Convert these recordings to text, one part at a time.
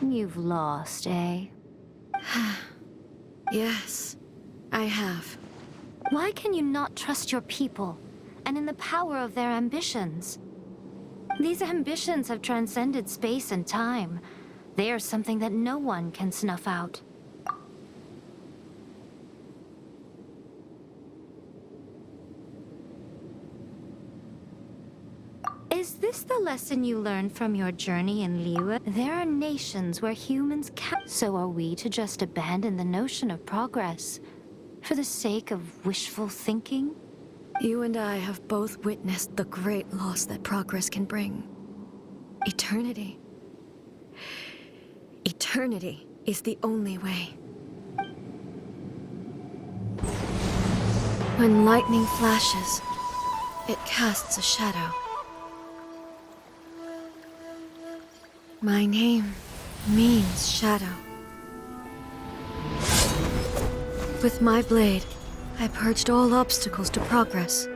You've lost, eh? Yes, I have. Why can you not trust your people, and in the power of their ambitions? These ambitions have transcended space and time. They are something that no one can snuff out. Is this the lesson you learned from your journey in Liyue? There are nations where humans can't. So are we to just abandon the notion of progress for the sake of wishful thinking? You and I have both witnessed the great loss that progress can bring. Eternity. Eternity is the only way. When lightning flashes, it casts a shadow. My name means shadow. With my blade, I purged all obstacles to progress.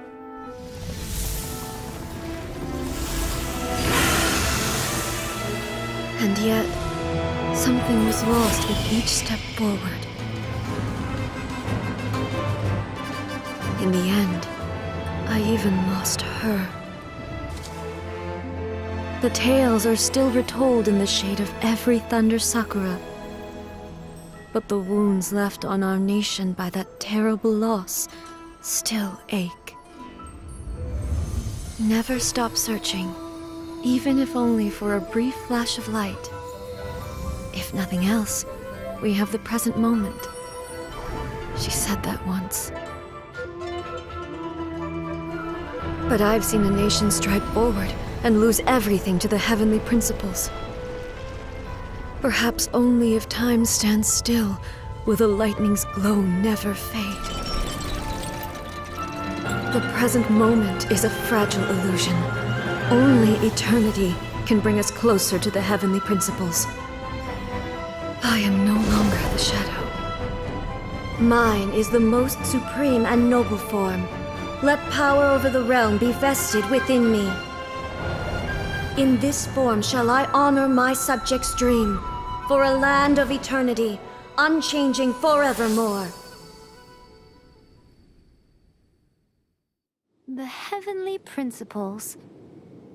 And yet, something was lost with each step forward. In the end, I even lost her. The tales are still retold in the shade of every Thunder Sakura. But the wounds left on our nation by that terrible loss still ache. Never stop searching, even if only for a brief flash of light. If nothing else, we have the present moment. She said that once. But I've seen a nation stride forward and lose everything to the heavenly principles. Perhaps only if time stands still will the lightning's glow never fade. The present moment is a fragile illusion. Only eternity can bring us closer to the heavenly principles. I am no longer the shadow. Mine is the most supreme and noble form. Let power over the realm be vested within me. In this form shall I honor my subjects' dream, for a land of eternity, unchanging forevermore. The heavenly principles.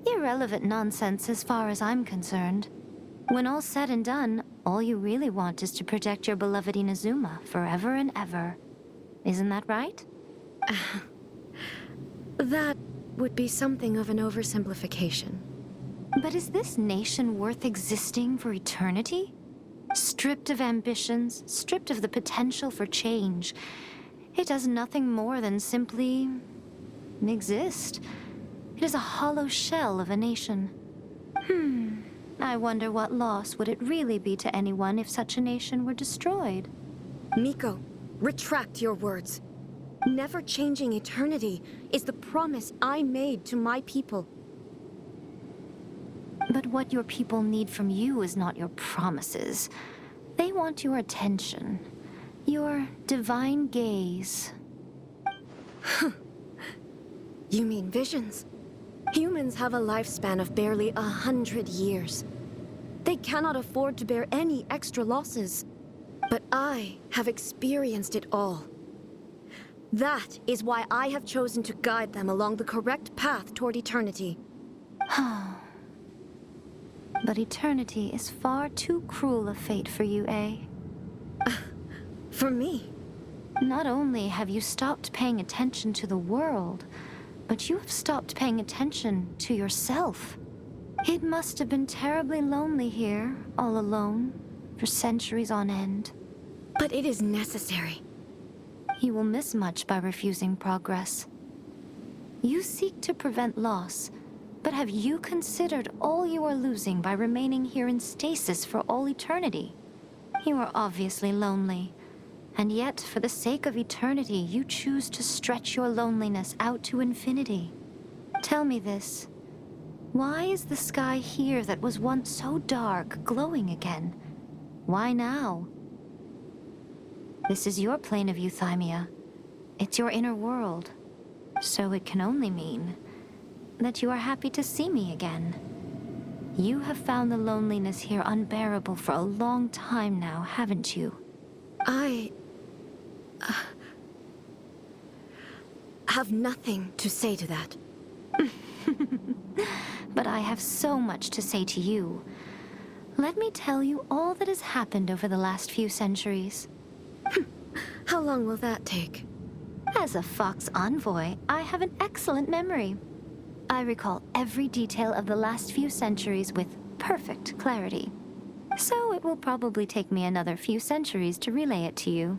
Irrelevant nonsense as far as I'm concerned. When all's said and done, all you really want is to protect your beloved Inazuma forever and ever. Isn't that right? That would be something of an oversimplification. But is this nation worth existing for eternity? Stripped of ambitions, stripped of the potential for change. It does nothing more than simply exist. It is a hollow shell of a nation. I wonder what loss would it really be to anyone if such a nation were destroyed? Miko, retract your words. Never changing eternity is the promise I made to my people. But what your people need from you is not your promises. They want your attention. Your divine gaze. You mean visions? Humans have a lifespan of barely 100 years. They cannot afford to bear any extra losses. But I have experienced it all. That is why I have chosen to guide them along the correct path toward eternity. But eternity is far too cruel a fate for you, eh? For me? Not only have you stopped paying attention to the world, but you have stopped paying attention to yourself. It must have been terribly lonely here, all alone, for centuries on end. But it is necessary. You will miss much by refusing progress. You seek to prevent loss, but have you considered all you are losing by remaining here in stasis for all eternity? You are obviously lonely, and yet, for the sake of eternity, you choose to stretch your loneliness out to infinity. Tell me this. Why is the sky here that was once so dark glowing again? Why now? This is your plane of euthymia. It's your inner world. So it can only mean that you are happy to see me again. You have found the loneliness here unbearable for a long time now, haven't you? I have nothing to say to that. But I have so much to say to you. Let me tell you all that has happened over the last few centuries. How long will that take? As a Fox envoy, I have an excellent memory. I recall every detail of the last few centuries with perfect clarity. So it will probably take me another few centuries to relay it to you.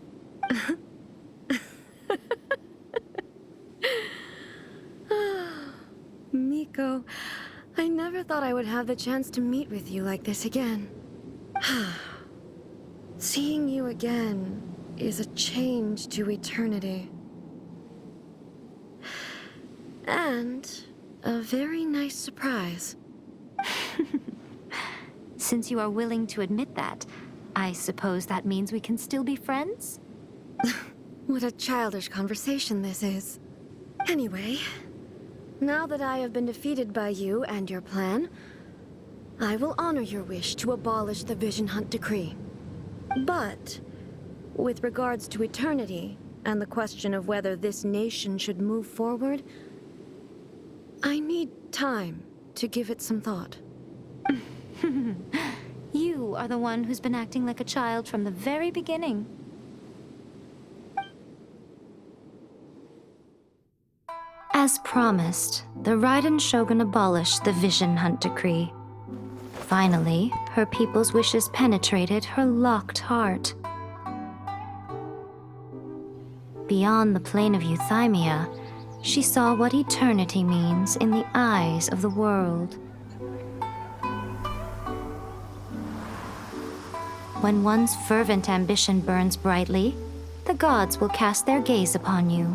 Miko, I never thought I would have the chance to meet with you like this again. Seeing you again is a change to eternity. And a very nice surprise. Since you are willing to admit that, I suppose that means we can still be friends? What a childish conversation this is. Anyway, now that I have been defeated by you and your plan, I will honor your wish to abolish the Vision Hunt Decree. But, with regards to eternity, and the question of whether this nation should move forward, I need time to give it some thought. You are the one who's been acting like a child from the very beginning. As promised, the Raiden Shogun abolished the Vision Hunt Decree. Finally, her people's wishes penetrated her locked heart. Beyond the plane of Euthymia, she saw what eternity means in the eyes of the world. When one's fervent ambition burns brightly, the gods will cast their gaze upon you.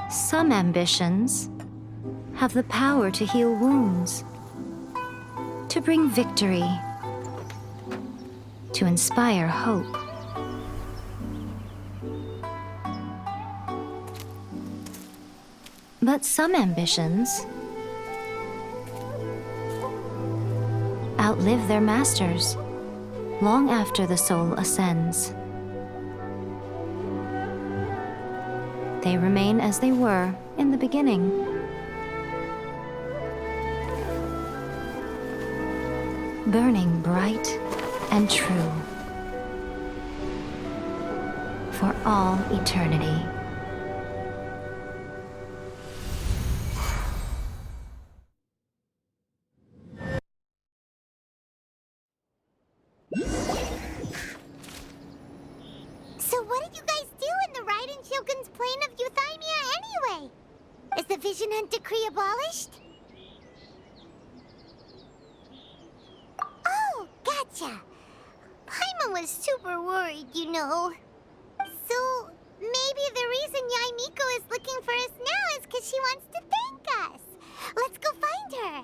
Some ambitions have the power to heal wounds, to bring victory, to inspire hope. But some ambitions outlive their masters long after the soul ascends. They remain as they were in the beginning. Burning bright and true for all eternity. So what did you guys do in the Raiden Shogun's plane of Euthymia anyway? Is the Vision Hunt Decree abolished? Oh, gotcha. Paimon was super worried, you know. So, maybe the reason Yae Miko is looking for us now is because she wants to thank us. Let's go find her.